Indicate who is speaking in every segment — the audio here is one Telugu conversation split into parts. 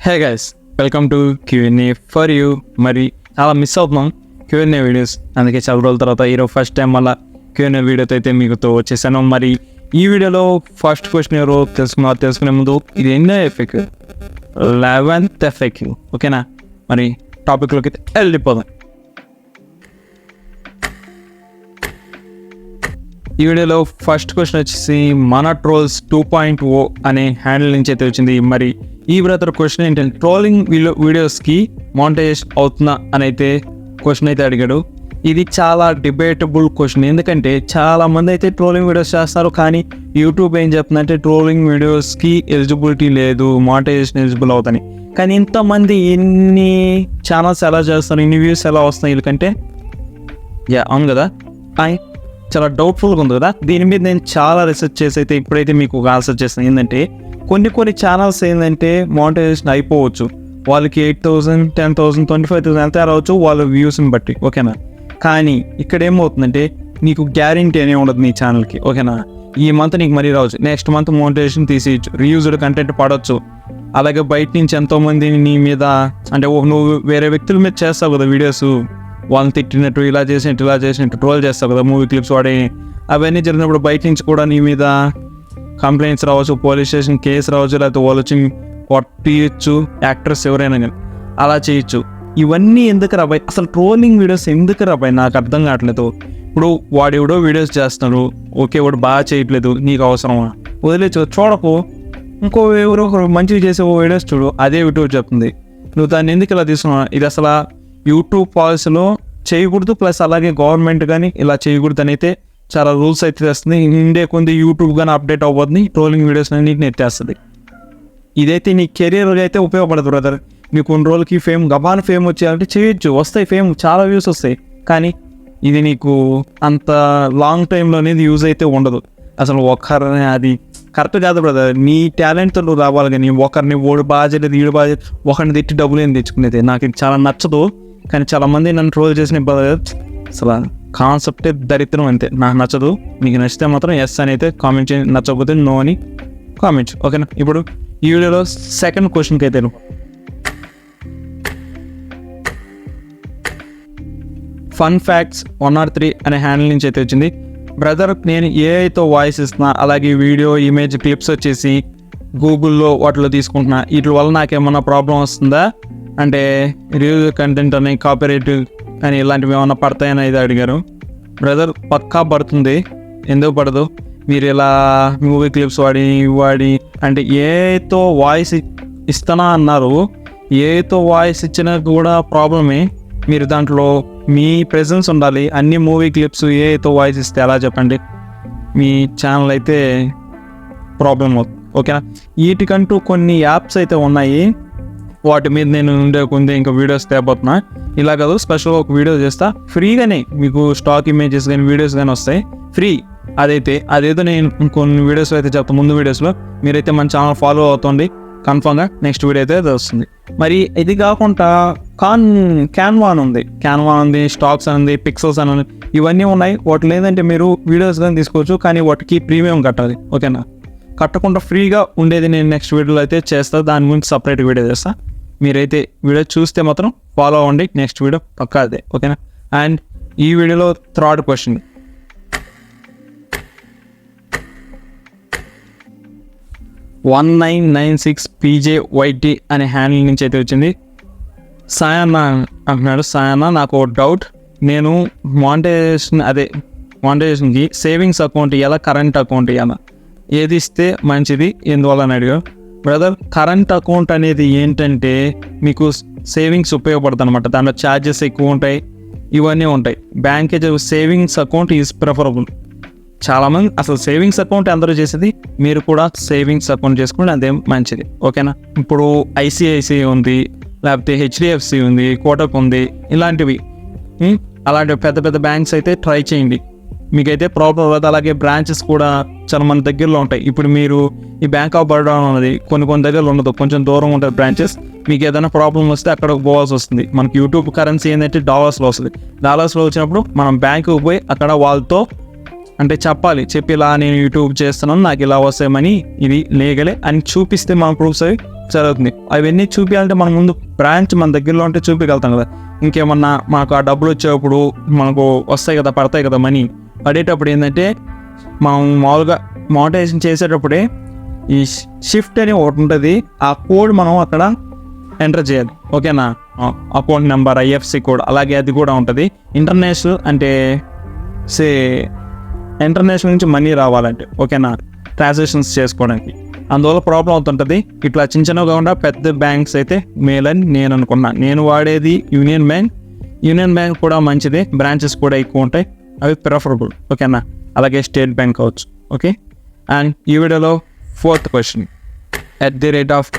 Speaker 1: Hey guys, welcome to Q&A for you. మరి చాలా మిస్ అవుతున్నాం Q&A వీడియోస్, అందుకే చాలా రోజుల తర్వాత ఈరోజు ఫస్ట్ టైం మళ్ళీ Q&A వీడియోతో అయితే మీతో వచ్చేసాను. మరి ఈ వీడియోలో ఫస్ట్ క్వశ్చన్ ఎవరో తెలుసుకునే ముందు ఇది ఎన్నో ఎఫెక్ట్ 11th ఎఫెక్ట్, ఓకేనా? మరి టాపిక్లోకి అయితే వెళ్ళిపోదాం. ఈ వీడియోలో ఫస్ట్ క్వశ్చన్ వచ్చేసి మన ట్రోల్స్ 2.0 అనే హ్యాండిల్ నుంచి అయితే వచ్చింది. మరి ఈ బ్రదర్ క్వశ్చన్ ఏంటంటే ట్రోలింగ్ వీడియోస్కి మానిటైజేషన్ అవుతుందా అని అయితే క్వశ్చన్ అయితే అడిగాడు. ఇది చాలా డిబేటబుల్ క్వశ్చన్, ఎందుకంటే చాలా మంది అయితే ట్రోలింగ్ వీడియోస్ చేస్తారు, కానీ యూట్యూబ్ ఏం చెప్తుందంటే ట్రోలింగ్ వీడియోస్కి ఎలిజిబిలిటీ లేదు, మానిటైజేషన్ ఎలిజిబుల్ అవుతాయి. కానీ ఇంతమంది ఇన్ని ఛానల్స్ ఎలా చేస్తారు, ఇన్ని వ్యూస్ ఎలా వస్తున్నాయి వీళ్ళకంటే? అవును కదా, చాలా డౌట్ఫుల్గా ఉంది కదా. దీని మీద నేను చాలా రీసెర్చ్ చేసి అయితే ఇప్పుడైతే మీకు ఒక ఆన్సర్ చేస్తాను. ఏంటంటే కొన్ని ఛానల్స్ ఏంటంటే మానిటైజేషన్ అయిపోవచ్చు, వాళ్ళకి 8,000, 10,000, 25,000 ఎంత రావచ్చు వాళ్ళ వ్యూస్ని బట్టి, ఓకేనా? కానీ ఇక్కడ ఏమవుతుందంటే నీకు గ్యారెంటీ అనే ఉండదు నీ ఛానల్కి, ఓకేనా? ఈ మంత్ నీకు మరీ రావచ్చు, నెక్స్ట్ మంత్ మానిటైజేషన్ తీసేయచ్చు, రీయూజ్డ్ కంటెంట్ పడవచ్చు. అలాగే బయట నుంచి ఎంతోమంది నీ మీద అంటే నువ్వు వేరే వ్యక్తుల మీద చేస్తావు కదా వీడియోస్, వాళ్ళని తిట్టినట్టు, ఇలా చేసినట్టు ట్రోల్ చేస్తావు కదా, మూవీ క్లిప్స్ వాడి. అవన్నీ జరిగినప్పుడు బయట నుంచి కూడా నీ మీద కంప్లైంట్స్ రావచ్చు, పోలీస్ స్టేషన్ కేసు రావచ్చు, లేకపోతే వాళ్ళు వచ్చి కొట్టియచ్చు, యాక్టర్స్ ఎవరైనా కానీ అలా చేయొచ్చు. ఇవన్నీ ఎందుకు రాబాయ్? అసలు ట్రోలింగ్ వీడియోస్ ఎందుకు రాబాయ్ నాకు అర్థం కావట్లేదు. ఇప్పుడు వాడెవడో వీడియోస్ చేస్తున్నారు, ఓకే వాడు బాగా చేయట్లేదు, నీకు అవసరమా? వదిలేచ్చు, చూడకు, ఇంకో ఎవరో మంచిగా చేసే ఓ వీడియోస్ చూడు, అదే యూట్యూబ్ చెప్తుంది, నువ్వు దాన్ని ఎందుకు ఇలా తీసుకున్నావు? ఇది అసలు యూట్యూబ్ పాలసీలో చేయకూడదు, ప్లస్ అలాగే గవర్నమెంట్ కానీ ఇలా చేయకూడదు అని అయితే చాలా రూల్స్ అయితే తెస్తుంది. ఇండియా కొంది యూట్యూబ్ కానీ అప్డేట్ అవ్వద్ది, ట్రోలింగ్ వీడియోస్ అన్నింటిని ఎత్తేస్తుంది. ఇదైతే నీ కెరీర్ అయితే ఉపయోగపడదు బ్రదర్. నీకు కొన్ని రోజులకి గబాన్ ఫేమ్ వచ్చేయాలంటే చేయొచ్చు, వస్తాయి ఫేమ్, చాలా వ్యూస్ వస్తాయి, కానీ ఇది నీకు అంత లాంగ్ టైంలో అనేది యూజ్ అయితే ఉండదు. అసలు ఒకరిని అది కరెక్ట్ కాదు బ్రదర్. నీ టాలెంట్తో నువ్వు రావాలి, కానీ ఒకరిని ఓడి బాగా చేయలేదు, ఈడు బాగా ఒకరిని తిట్టి డబ్బులు ఏం తెచ్చుకునేది నాకు ఇది చాలా నచ్చదు. కానీ చాలామంది నన్ను ట్రోల్ చేసిన అసలు కాన్సెప్టే దరిద్రం, అంతే. నాకు నచ్చదు. మీకు నచ్చితే మాత్రం ఎస్ అని అయితే కామెంట్ చేయండి, నచ్చకపోతే నో అని కామెంట్, ఓకేనా? ఇప్పుడు ఈ వీడియోలో సెకండ్ క్వశ్చన్కి అయితే ఫన్ ఫ్యాక్ట్స్ 103 అనే హ్యాండిల్ నుంచి అయితే వచ్చింది. బ్రదర్, నేను ఏఐతో వాయిస్ ఇస్తున్నా, అలాగే వీడియో ఇమేజ్ క్లిప్స్ వచ్చేసి గూగుల్లో వాటిలో తీసుకుంటున్నా, వీటి వల్ల నాకేమన్నా ప్రాబ్లం వస్తుందా? అంటే రివ్యూ కంటెంట్ అని, కాపీరైట్ అని ఇలాంటివి ఏమన్నా పడతాయని అయితే అడిగారు. బ్రదర్, పక్కా పడుతుంది, ఎందుకు పడదు? మీరు ఇలా మూవీ క్లిప్స్ వాడి అంటే ఏఐతో వాయిస్ ఇస్తానా అన్నారు. ఏఐతో వాయిస్ ఇచ్చినా కూడా ప్రాబ్లమే. మీరు దాంట్లో మీ ప్రెజెన్స్ ఉండాలి. అన్ని మూవీ క్లిప్స్ ఏఐతో వాయిస్ ఇస్తే ఎలా చెప్పండి? మీ ఛానల్ అయితే ప్రాబ్లం అవుతుంది, ఓకేనా? వీటికంటూ కొన్ని యాప్స్ అయితే ఉన్నాయి, వాటి మీద నేను కొంచెం ఇంకా వీడియోస్ తేపోతున్నా. ఇలా కాదు, స్పెషల్గా ఒక వీడియో చేస్తా, ఫ్రీగానే మీకు స్టాక్ ఇమేజెస్ కానీ వీడియోస్ కానీ వస్తాయి, ఫ్రీ. అదేదో నేను కొన్ని వీడియోస్లో అయితే చెప్తాను, ముందు వీడియోస్లో. మీరైతే మన ఛానల్ ఫాలో అవుతుంది, కన్ఫామ్గా నెక్స్ట్ వీడియో అయితే వస్తుంది. మరి ఇది కాకుండా క్యాన్వా ఉంది, స్టాక్స్ అని, పిక్సెల్స్ అని, ఇవన్నీ ఉన్నాయి. వాటిలో ఏంటంటే మీరు వీడియోస్ కానీ తీసుకోవచ్చు, కానీ వాటికి ప్రీమియం కట్టాలి, ఓకేనా? కట్టకుండా ఫ్రీగా ఉండేది నేను నెక్స్ట్ వీడియోలో అయితే చేస్తాను, దాని గురించి సపరేట్ వీడియో చేస్తాను. మీరైతే వీడియో చూస్తే మాత్రం ఫాలో అవ్వండి, నెక్స్ట్ వీడియో పక్కా అదే, ఓకేనా? అండ్ ఈ వీడియోలో థర్డ్ క్వశ్చన్ 1996 PJYT అనే హ్యాండిల్ నుంచి అయితే వచ్చింది. సాయన్న అంటున్నాడు, సాయన్న నాకు ఒక డౌట్, నేను మానిటైజేషన్కి సేవింగ్స్ అకౌంట్ ఇవ్వాలా, కరెంట్ అకౌంట్ ఇవ్వాలా, ఏది ఇస్తే మంచిది, ఎందువల్ల అని అడిగారు. బ్రదర్, కరెంట్ అకౌంట్ అనేది ఏంటంటే మీకు సేవింగ్స్ ఉపయోగపడుతుంది అనమాట, దాంట్లో ఛార్జెస్ ఎక్కువ ఉంటాయి, ఇవన్నీ ఉంటాయి. బ్యాంకేజ్ సేవింగ్స్ అకౌంట్ ఈజ్ ప్రిఫరబుల్. చాలామంది అసలు సేవింగ్స్ అకౌంట్ అందరూ చేసేది, మీరు కూడా సేవింగ్స్ అకౌంట్ చేసుకుంటే అదే మంచిది, ఓకేనా? ఇప్పుడు ICICI ఉంది, లేకపోతే HDFC ఉంది, కోటక్ ఉంది, ఇలాంటివి పెద్ద పెద్ద బ్యాంక్స్ అయితే ట్రై చేయండి, మీకైతే ప్రాబ్లం అవ్వదు. అలాగే బ్రాంచెస్ కూడా చాలా మన దగ్గరలో ఉంటాయి. ఇప్పుడు మీరు ఈ బ్యాంక్ ఆఫ్ బరోడా ఉన్నది కొన్ని దగ్గరలో ఉండదు, కొంచెం దూరం ఉంటుంది బ్రాంచెస్. మీకు ఏదైనా ప్రాబ్లం వస్తే అక్కడికి పోవాల్సి వస్తుంది. మనకి యూట్యూబ్ కరెన్సీ ఏంటంటే డాలర్స్లో వస్తుంది. డాలర్స్లో వచ్చినప్పుడు మనం బ్యాంకుకి పోయి అక్కడ వాళ్ళతో అంటే చెప్పి ఇలా నేను యూట్యూబ్ చేస్తున్నాను, నాకు ఇలా వస్తాయి మనీ, ఇది లీగలే అని చూపిస్తే మన ప్రూఫ్స్ అవి జరుగుతుంది. అవన్నీ చూపించాలంటే మన ముందు బ్రాంచ్ మన దగ్గరలో ఉంటే చూపించగలుగుతాం కదా. ఇంకేమన్నా మనకు ఆ డబ్బులు వచ్చేటప్పుడు మనకు వస్తాయి కదా, పడతాయి కదా మనీ, పడేటప్పుడు ఏంటంటే మనం మామూలుగా మానిటైజేషన్ చేసేటప్పుడే ఈ షిఫ్ట్ అని ఒకటి ఉంటుంది, ఆ కోడ్ మనం అక్కడ ఎంటర్ చేయాలి. ఓకేనా, అకౌంట్ నెంబర్, IFSC కోడ్, అలాగే అది కూడా ఉంటుంది. ఇంటర్నేషనల్ అంటే ఇంటర్నేషనల్ నుంచి మనీ రావాలంటే, ఓకేనా, ట్రాన్సాక్షన్స్ చేసుకోవడానికి. అందువల్ల ప్రాబ్లం అవుతుంటుంది. ఇట్లా చిన్నగా కాకుండా పెద్ద బ్యాంక్స్ అయితే మేలని నేను అనుకున్నా. నేను వాడేది యూనియన్ బ్యాంక్ కూడా మంచిదే, బ్రాంచెస్ కూడా ఎక్కువ ఉంటాయి, అవి ప్రిఫరబుల్. ఓకేనా, అలాగే స్టేట్ బ్యాంక్ కావచ్చు. ఓకే, అండ్ ఈ వీడియోలో 4th question,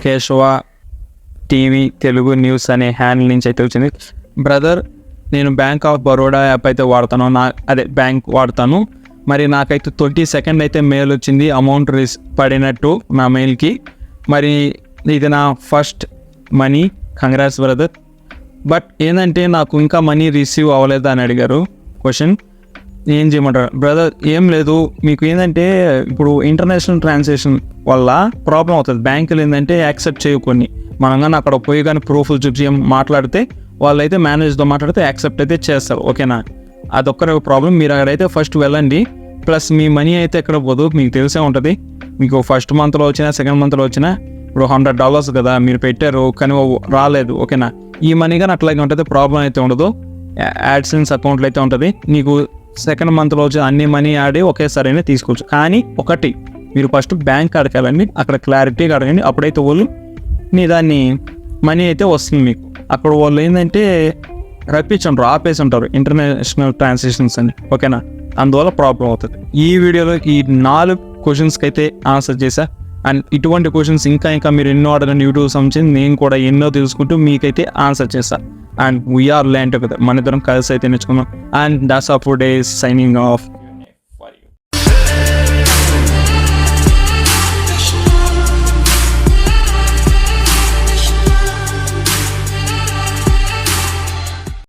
Speaker 1: @Keshava TV Telugu news అనే హ్యాండిల్ నుంచి అయితే వచ్చింది. బ్రదర్, నేను బ్యాంక్ ఆఫ్ బరోడా యాప్ అయితే వాడతాను, బ్యాంక్ వాడతాను. మరి నాకైతే 22nd అయితే మెయిల్ వచ్చింది, అమౌంట్ పడినట్టు నా మెయిల్కి. మరి ఇది నా first money, congrats brother. But ఏంటంటే నాకు ఇంకా మనీ రిసీవ్ అవ్వలేదు అని అడిగారు. క్వశ్చన్ ఏం చేయమంటారు బ్రదర్? ఏం లేదు, మీకు ఏంటంటే ఇప్పుడు ఇంటర్నేషనల్ ట్రాన్సాక్షన్ వల్ల ప్రాబ్లం అవుతుంది. బ్యాంకులు ఏంటంటే యాక్సెప్ట్ చేయకొని, మనం కానీ అక్కడ పోయి కానీ ప్రూఫ్లు చూసి మాట్లాడితే వాళ్ళైతే మేనేజర్తో మాట్లాడితే యాక్సెప్ట్ అయితే చేస్తారు. ఓకేనా, అదొక్కరే ప్రాబ్లం. మీరు అక్కడైతే ఫస్ట్ వెళ్ళండి. ప్లస్ మీ మనీ అయితే ఎక్కడ పోదు, మీకు తెలిసే ఉంటుంది. మీకు ఫస్ట్ మంత్లో వచ్చినా, సెకండ్ మంత్లో వచ్చినా, ఇప్పుడు $100 కదా మీరు పెట్టారు, కానీ రాలేదు. ఓకేనా, ఈ మనీ కానీ అట్లాగే ఉంటుంది, ప్రాబ్లం అయితే ఉండదు. యాడ్సెన్స్ అకౌంట్లో అయితే ఉంటుంది. నీకు సెకండ్ మంత్లో వచ్చి అన్ని మనీ ఆడి ఒకేసారి అయినా తీసుకోవచ్చు. కానీ ఒకటి, మీరు ఫస్ట్ బ్యాంక్ అడగాలండి, అక్కడ క్లారిటీగా అడగండి. అప్పుడైతే వాళ్ళు దాన్ని మనీ అయితే వస్తుంది మీకు. అక్కడ వాళ్ళు ఏంటంటే ఆపేసి ఉంటారు ఇంటర్నేషనల్ ట్రాన్సాక్షన్స్ అని. ఓకేనా, అందువల్ల ప్రాబ్లం అవుతుంది. ఈ వీడియోలో ఈ 4 క్వశ్చన్స్కి అయితే ఆన్సర్ చేశా. అండ్ ఇటువంటి క్వశ్చన్స్ ఇంకా మీరు ఎన్నో అడగండి, యూట్యూబ్ సంబంధించి నేను కూడా ఎన్నో తెలుసుకుంటూ మీకైతే ఆన్సర్ చేస్తాను. అండ్ వీఆర్ లెర్న్ టుగెదర్, మన ఇద్దరం కలిసి అయితే నేర్చుకున్నాం. And that's all for day, signing off.